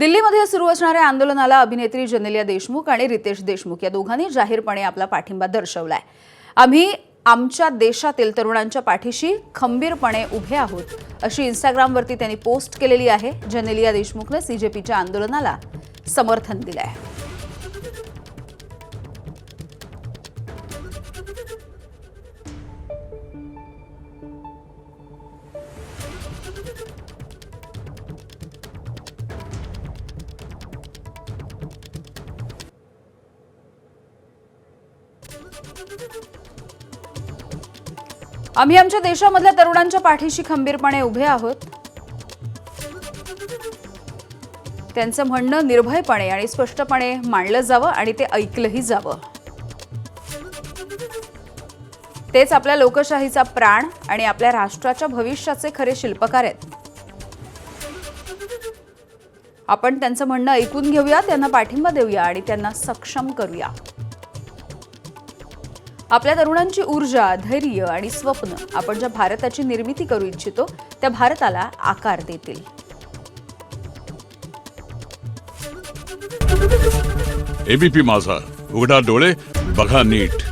दिल्लीमध्ये सुरू असणाऱ्या आंदोलनाला अभिनेत्री जेनेलिया देशमुख आणि रितेश देशमुख या दोघांनी जाहीरपणे आपला पाठिंबा दर्शवलाय। आम्ही आमच्या देशातील तरुणांच्या पाठीशी खंबीरपणे उभे आहोत अशी इंस्टाग्रामवरती त्यांनी पोस्ट केलेली आहे। जेनेलिया देशमुखने सीजेपीच्या आंदोलनाला समर्थन दिले आहे। आम्ही आमच्या देशामधल्या तरुणांच्या पाठीशी खंबीरपणे उभे आहोत। त्यांचं म्हणणं निर्भयपणे आणि स्पष्टपणे मांडलं जावं आणि ते ऐकलंही जावं। तेच आपल्या लोकशाहीचा प्राण आणि आपल्या राष्ट्राच्या भविष्याचे खरे शिल्पकार आहेत। आपण त्यांचं म्हणणं ऐकून घेऊया, त्यांना पाठिंबा देऊया आणि त्यांना सक्षम करूया। आपल्या तरुणांची ऊर्जा, धैर्य आणि स्वप्न आपण ज्या भारताची निर्मिती करू इच्छितो त्या भारताला आकार देतील। एबीपी माझा, उघडा डोळे बघा नीट।